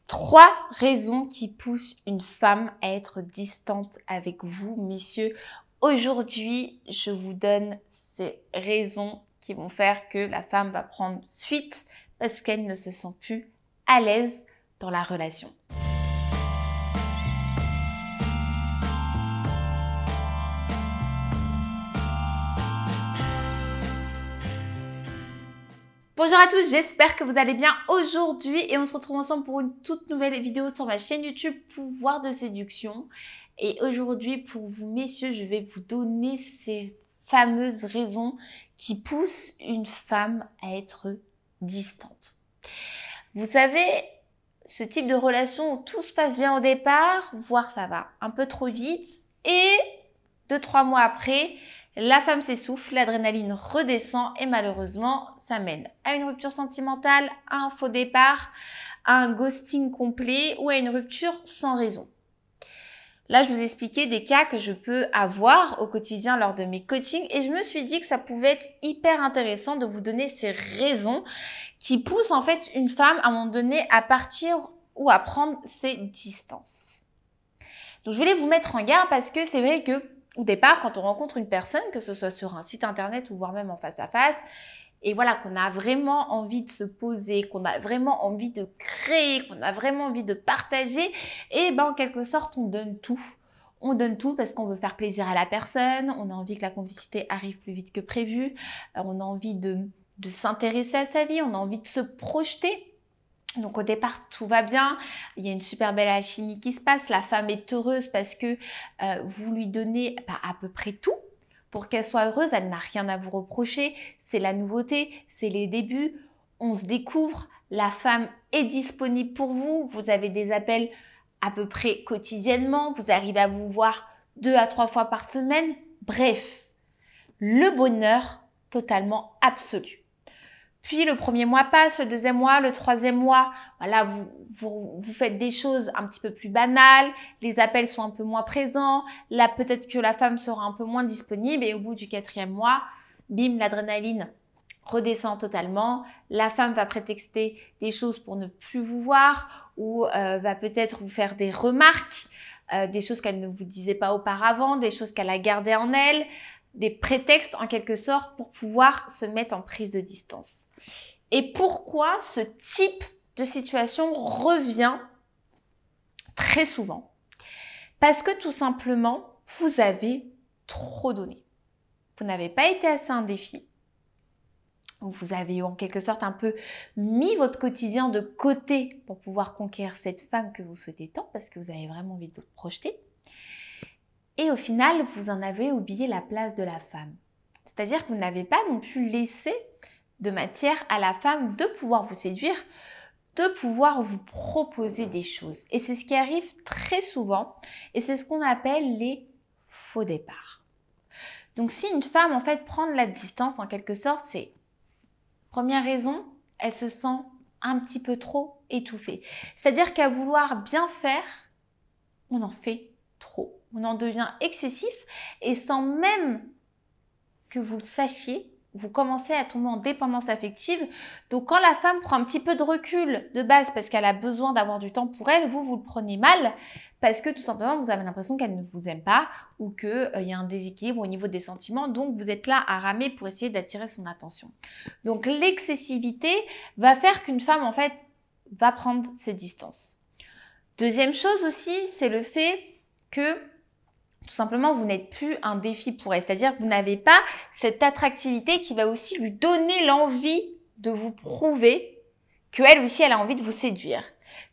3 raisons qui poussent une femme à être distante avec vous, messieurs. Aujourd'hui, je vous donne ces raisons qui vont faire que la femme va prendre fuite parce qu'elle ne se sent plus à l'aise dans la relation. Bonjour à tous, j'espère que vous allez bien aujourd'hui et on se retrouve ensemble pour une toute nouvelle vidéo sur ma chaîne YouTube Pouvoir de séduction. Et aujourd'hui, pour vous messieurs, je vais vous donner ces fameuses raisons qui poussent une femme à être distante. Vous savez, ce type de relation où tout se passe bien au départ, voire ça va un peu trop vite et 2-3 mois après, la femme s'essouffle, l'adrénaline redescend et malheureusement, ça mène à une rupture sentimentale, à un faux départ, à un ghosting complet ou à une rupture sans raison. Là, je vous ai expliqué des cas que je peux avoir au quotidien lors de mes coachings et je me suis dit que ça pouvait être hyper intéressant de vous donner ces raisons qui poussent en fait une femme à un moment donné à partir ou à prendre ses distances. Donc, je voulais vous mettre en garde parce que c'est vrai que au départ, quand on rencontre une personne, que ce soit sur un site internet ou voire même en face à face, et voilà, qu'on a vraiment envie de se poser, qu'on a vraiment envie de créer, qu'on a vraiment envie de partager, et ben en quelque sorte, on donne tout. On donne tout parce qu'on veut faire plaisir à la personne, on a envie que la complicité arrive plus vite que prévu, on a envie de s'intéresser à sa vie, on a envie de se projeter. Donc au départ, tout va bien, il y a une super belle alchimie qui se passe, la femme est heureuse parce que vous lui donnez à peu près tout pour qu'elle soit heureuse, elle n'a rien à vous reprocher, c'est la nouveauté, c'est les débuts, on se découvre, la femme est disponible pour vous, vous avez des appels à peu près quotidiennement, vous arrivez à vous voir 2 à 3 fois par semaine, bref, le bonheur totalement absolu. Puis le premier mois passe, le deuxième mois, le troisième mois, voilà, vous faites des choses un petit peu plus banales, les appels sont un peu moins présents, là peut-être que la femme sera un peu moins disponible et au bout du 4e mois, bim, l'adrénaline redescend totalement, la femme va prétexter des choses pour ne plus vous voir ou va peut-être vous faire des remarques, des choses qu'elle ne vous disait pas auparavant, des choses qu'elle a gardées en elle, des prétextes en quelque sorte pour pouvoir se mettre en prise de distance. Et pourquoi ce type de situation revient très souvent? Parce que tout simplement, vous avez trop donné. Vous n'avez pas été assez un défi. Vous avez en quelque sorte un peu mis votre quotidien de côté pour pouvoir conquérir cette femme que vous souhaitez tant parce que vous avez vraiment envie de vous projeter. Et au final, vous en avez oublié la place de la femme. C'est-à-dire que vous n'avez pas non plus laissé de matière à la femme de pouvoir vous séduire, de pouvoir vous proposer des choses. Et c'est ce qui arrive très souvent et c'est ce qu'on appelle les faux départs. Donc si une femme en fait prend de la distance en quelque sorte, c'est première raison, elle se sent un petit peu trop étouffée. C'est-à-dire qu'à vouloir bien faire, on en fait trop. On en devient excessif et sans même que vous le sachiez, vous commencez à tomber en dépendance affective. Donc quand la femme prend un petit peu de recul de base parce qu'elle a besoin d'avoir du temps pour elle, vous le prenez mal parce que tout simplement vous avez l'impression qu'elle ne vous aime pas ou qu'il y a un déséquilibre au niveau des sentiments. Donc vous êtes là à ramer pour essayer d'attirer son attention. Donc l'excessivité va faire qu'une femme en fait va prendre ses distances. Deuxième chose aussi, c'est le fait que tout simplement, vous n'êtes plus un défi pour elle. C'est-à-dire que vous n'avez pas cette attractivité qui va aussi lui donner l'envie de vous prouver qu'elle aussi, elle a envie de vous séduire.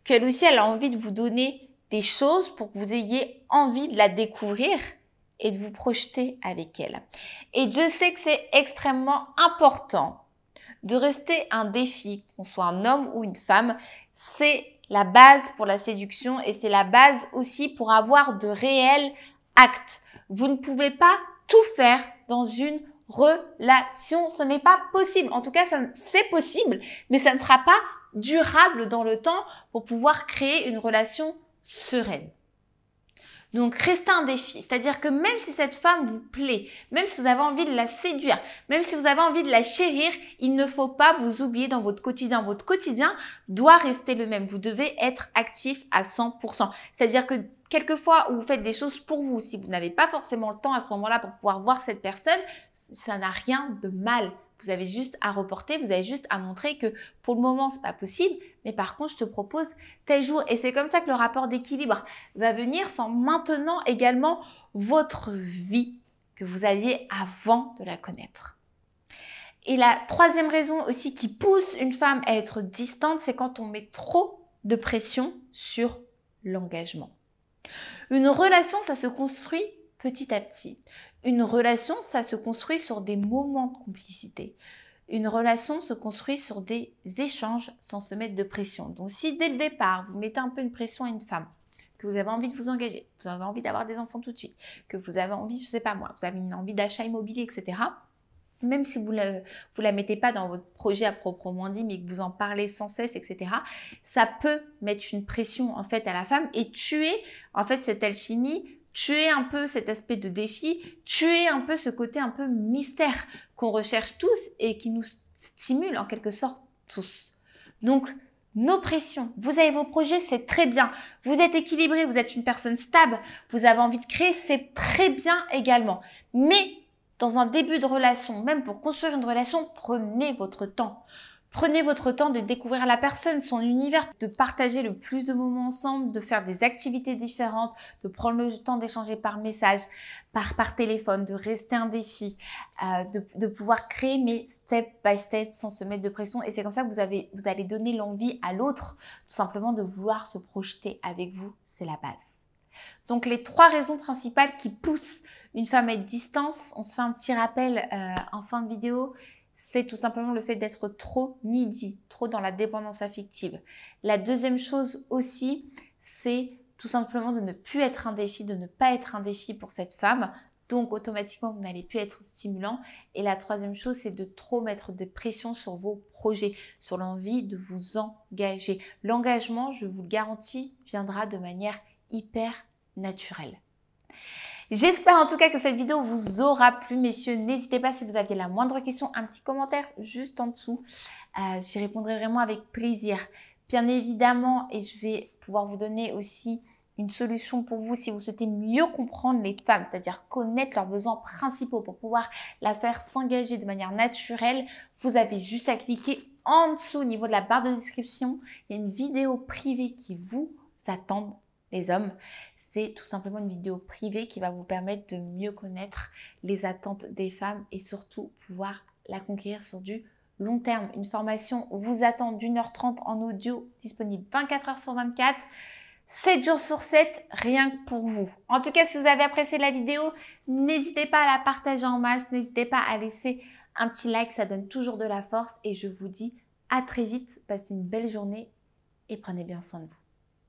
Qu'elle aussi, elle a envie de vous donner des choses pour que vous ayez envie de la découvrir et de vous projeter avec elle. Et je sais que c'est extrêmement important de rester un défi, qu'on soit un homme ou une femme. C'est la base pour la séduction et c'est la base aussi pour avoir de réels actes. Vous ne pouvez pas tout faire dans une relation. Ce n'est pas possible. En tout cas, c'est possible, mais ça ne sera pas durable dans le temps pour pouvoir créer une relation sereine. Donc, restez un défi. C'est-à-dire que même si cette femme vous plaît, même si vous avez envie de la séduire, même si vous avez envie de la chérir, il ne faut pas vous oublier dans votre quotidien. Votre quotidien doit rester le même. Vous devez être actif à 100%. C'est-à-dire que quelquefois où vous faites des choses pour vous, si vous n'avez pas forcément le temps à ce moment-là pour pouvoir voir cette personne, ça n'a rien de mal. Vous avez juste à reporter, vous avez juste à montrer que pour le moment, c'est pas possible, mais par contre, je te propose tel jour. Et c'est comme ça que le rapport d'équilibre va venir sans maintenant également votre vie que vous aviez avant de la connaître. Et la troisième raison aussi qui pousse une femme à être distante, c'est quand on met trop de pression sur l'engagement. Une relation, ça se construit petit à petit. Une relation, ça se construit sur des moments de complicité. Une relation se construit sur des échanges sans se mettre de pression. Donc si dès le départ, vous mettez un peu une pression à une femme, que vous avez envie de vous engager, vous avez envie d'avoir des enfants tout de suite, que vous avez envie, je sais pas moi, vous avez une envie d'achat immobilier, etc., même si vous la mettez pas dans votre projet à proprement dit, mais que vous en parlez sans cesse, etc., ça peut mettre une pression en fait à la femme et tuer en fait cette alchimie, tuer un peu cet aspect de défi, tuer un peu ce côté un peu mystère qu'on recherche tous et qui nous stimule en quelque sorte tous. Donc, nos pressions, vous avez vos projets, c'est très bien. Vous êtes équilibré, vous êtes une personne stable, vous avez envie de créer, c'est très bien également. Mais dans un début de relation, même pour construire une relation, prenez votre temps. Prenez votre temps de découvrir la personne, son univers, de partager le plus de moments ensemble, de faire des activités différentes, de prendre le temps d'échanger par message, par téléphone, de rester un défi, de pouvoir créer, mais step by step, sans se mettre de pression. Et c'est comme ça que vous allez donner l'envie à l'autre, tout simplement de vouloir se projeter avec vous. C'est la base. Donc, les trois raisons principales qui poussent une femme à être distante, on se fait un petit rappel en fin de vidéo, c'est tout simplement le fait d'être trop needy, trop dans la dépendance affective. La deuxième chose aussi, c'est tout simplement de ne plus être un défi, de ne pas être un défi pour cette femme. Donc, automatiquement, vous n'allez plus être stimulant. Et la troisième chose, c'est de trop mettre de pression sur vos projets, sur l'envie de vous engager. L'engagement, je vous le garantis, viendra de manière hyper naturelle. J'espère en tout cas que cette vidéo vous aura plu, messieurs. N'hésitez pas si vous aviez la moindre question, un petit commentaire juste en dessous. J'y répondrai vraiment avec plaisir. Bien évidemment, et je vais pouvoir vous donner aussi une solution pour vous si vous souhaitez mieux comprendre les femmes, c'est-à-dire connaître leurs besoins principaux pour pouvoir la faire s'engager de manière naturelle. Vous avez juste à cliquer en dessous au niveau de la barre de description. Il y a une vidéo privée qui vous attend. Les hommes, c'est tout simplement une vidéo privée qui va vous permettre de mieux connaître les attentes des femmes et surtout pouvoir la conquérir sur du long terme. Une formation vous attend d'1h30 en audio disponible 24 heures sur 24, 7 jours sur 7, rien que pour vous. En tout cas, si vous avez apprécié la vidéo, n'hésitez pas à la partager en masse, n'hésitez pas à laisser un petit like, ça donne toujours de la force et je vous dis à très vite, passez une belle journée et prenez bien soin de vous.